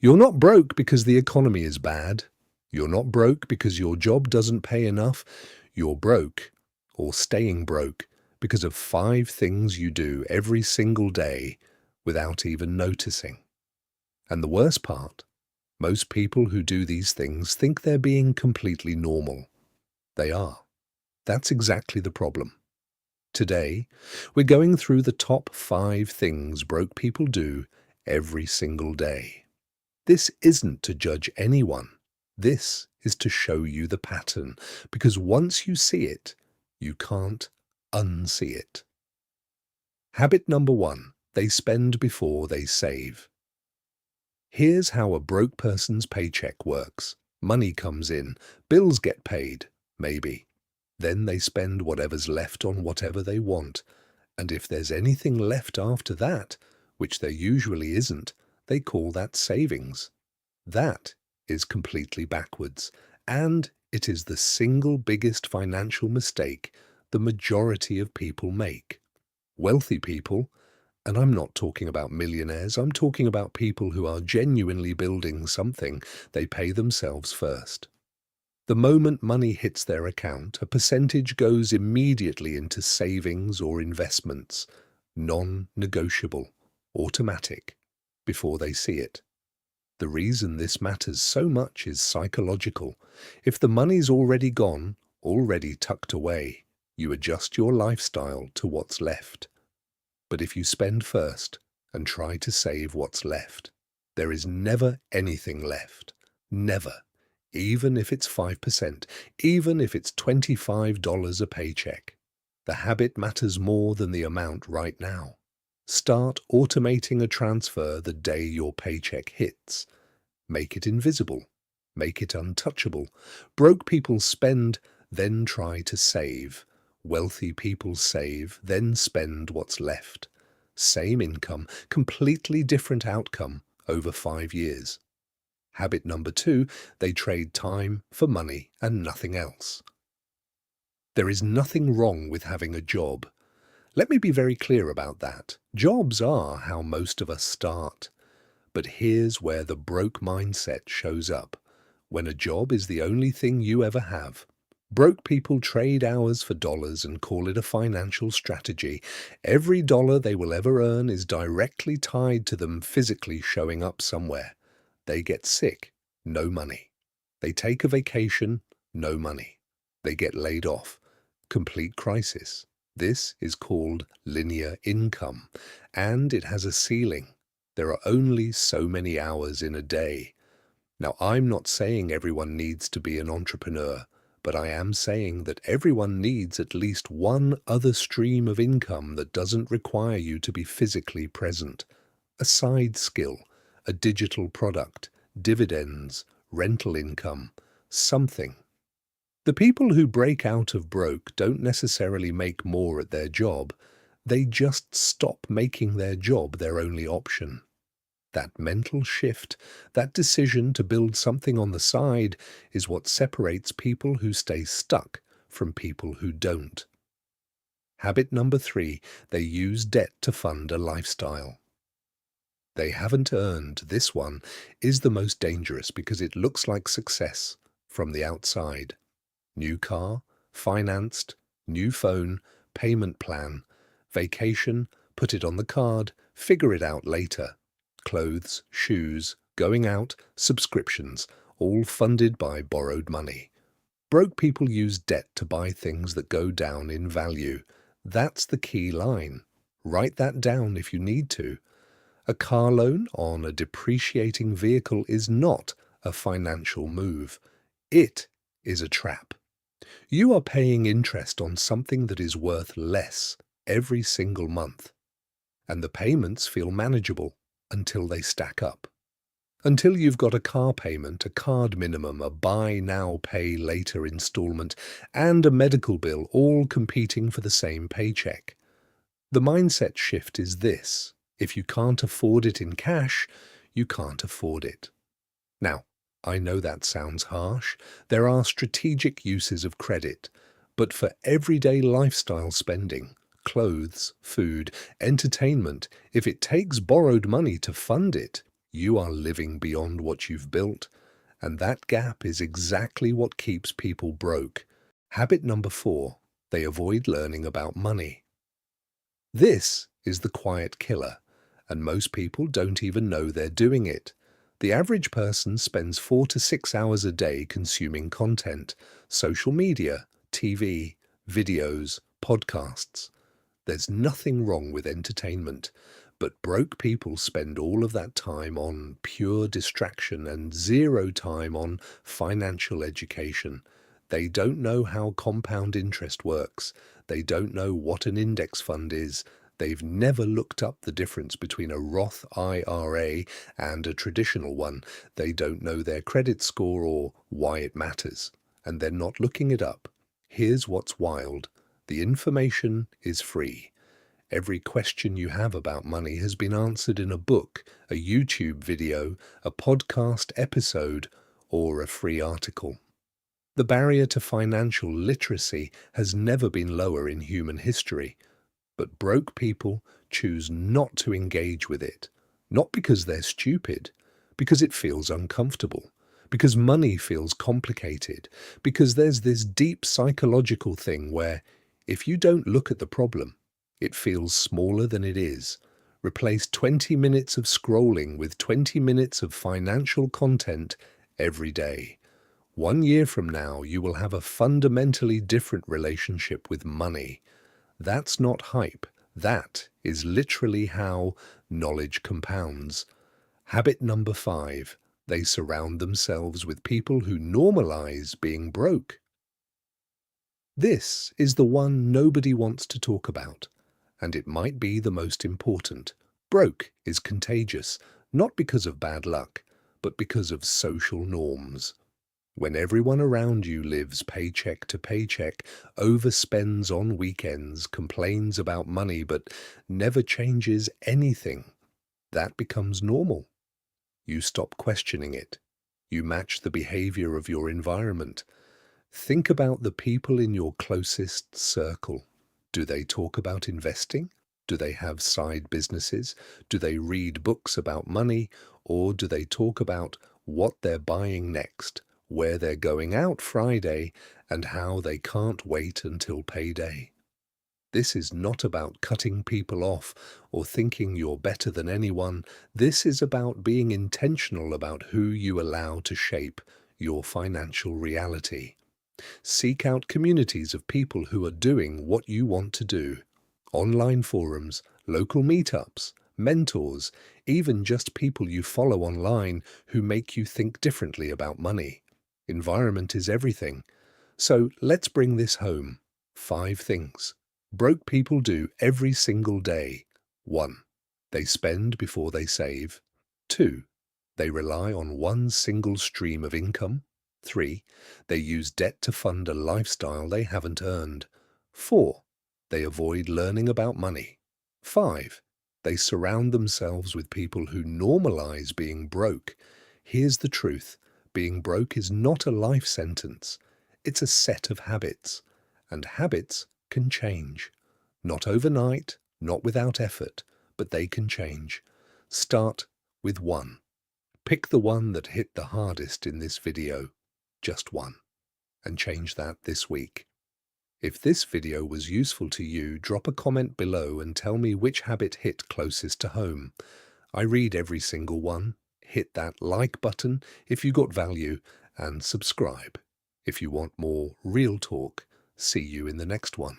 You're not broke because the economy is bad. You're not broke because your job doesn't pay enough. You're broke, or staying broke, because of 5 things you do every single day without even noticing. And the worst part, most people who do these things think they're being completely normal. They are. That's exactly the problem. Today, we're going through the top 5 things broke people do every single day. This isn't to judge anyone. This is to show you the pattern, because once you see it, you can't unsee it. Habit number 1, they spend before they save. Here's how a broke person's paycheck works. Money comes in, bills get paid, maybe. Then they spend whatever's left on whatever they want. And if there's anything left after that, which there usually isn't, they call that savings. That is completely backwards, and it is the single biggest financial mistake the majority of people make. Wealthy people, and I'm not talking about millionaires, I'm talking about people who are genuinely building something, they pay themselves first. The moment money hits their account, a percentage goes immediately into savings or investments, non-negotiable, automatic, before they see it. The reason this matters so much is psychological. If the money's already gone, already tucked away, you adjust your lifestyle to what's left. But if you spend first and try to save what's left, there is never anything left. Never. Even if it's 5%, even if it's $25 a paycheck. The habit matters more than the amount right now. Start automating a transfer the day your paycheck hits. Make it invisible. Make it untouchable. Broke people spend, then try to save. Wealthy people save, then spend what's left. Same income, completely different outcome over 5 years. Habit number 2, they trade time for money and nothing else. There is nothing wrong with having a job. Let me be very clear about that. Jobs are how most of us start. But here's where the broke mindset shows up. When a job is the only thing you ever have. Broke people trade hours for dollars and call it a financial strategy. Every dollar they will ever earn is directly tied to them physically showing up somewhere. They get sick, no money. They take a vacation, no money. They get laid off, complete crisis. This is called linear income, and it has a ceiling. There are only so many hours in a day. Now, I'm not saying everyone needs to be an entrepreneur, but I am saying that everyone needs at least one other stream of income that doesn't require you to be physically present. A side skill, a digital product, dividends, rental income, something. The people who break out of broke don't necessarily make more at their job. They just stop making their job their only option. That mental shift, that decision to build something on the side, is what separates people who stay stuck from people who don't. Habit number 3, they use debt to fund a lifestyle. They haven't earned. This one is the most dangerous because it looks like success from the outside. New car, financed, new phone, payment plan, vacation, put it on the card, figure it out later. Clothes, shoes, going out, subscriptions, all funded by borrowed money. Broke people use debt to buy things that go down in value. That's the key line. Write that down if you need to. A car loan on a depreciating vehicle is not a financial move. It is a trap. You are paying interest on something that is worth less every single month. And the payments feel manageable until they stack up. Until you've got a car payment, a card minimum, a buy now, pay later installment, and a medical bill all competing for the same paycheck. The mindset shift is this. If you can't afford it in cash, you can't afford it. Now, I know that sounds harsh. There are strategic uses of credit, but for everyday lifestyle spending, clothes, food, entertainment, if it takes borrowed money to fund it, You are living beyond what you've built, and that gap is exactly what keeps people broke. Habit number 4, they avoid learning about money. This is the quiet killer, and most people don't even know they're doing it. The average person spends 4 to 6 hours a day consuming content, social media, TV, videos, podcasts. There's nothing wrong with entertainment, but broke people spend all of that time on pure distraction and zero time on financial education. They don't know how compound interest works. They don't know what an index fund is. They've never looked up the difference between a Roth IRA and a traditional one. They don't know their credit score or why it matters. And they're not looking it up. Here's what's wild. The information is free. Every question you have about money has been answered in a book, a YouTube video, a podcast episode, or a free article. The barrier to financial literacy has never been lower in human history, but broke people choose not to engage with it, not because they're stupid, because it feels uncomfortable, because money feels complicated, because there's this deep psychological thing where if you don't look at the problem, it feels smaller than it is. Replace 20 minutes of scrolling with 20 minutes of financial content every day. 1 year from now, you will have a fundamentally different relationship with money. That's not hype. That is literally how knowledge compounds. Habit number 5. They surround themselves with people who normalize being broke. This is the one nobody wants to talk about, and it might be the most important. Broke is contagious, not because of bad luck, but because of social norms. When everyone around you lives paycheck to paycheck, overspends on weekends, complains about money, but never changes anything, that becomes normal. You stop questioning it. You match the behavior of your environment. Think about the people in your closest circle. Do they talk about investing? Do they have side businesses? Do they read books about money? Or do they talk about what they're buying next, where they're going out Friday, and how they can't wait until payday? This is not about cutting people off or thinking you're better than anyone. This is about being intentional about who you allow to shape your financial reality. Seek out communities of people who are doing what you want to do. Online forums, local meetups, mentors, even just people you follow online who make you think differently about money. Environment is everything. So let's bring this home. 5 things broke people do every single day. 1. They spend before they save. 2. They rely on one single stream of income. 3. They use debt to fund a lifestyle they haven't earned. 4. They avoid learning about money. 5. They surround themselves with people who normalize being broke. Here's the truth. Being broke is not a life sentence. It's a set of habits. And habits can change. Not overnight, not without effort, but they can change. Start with 1. Pick the one that hit the hardest in this video. Just 1. And change that this week. If this video was useful to you, drop a comment below and tell me which habit hit closest to home. I read every single one. Hit that like button if you got value and subscribe if you want more real talk. See you in the next one.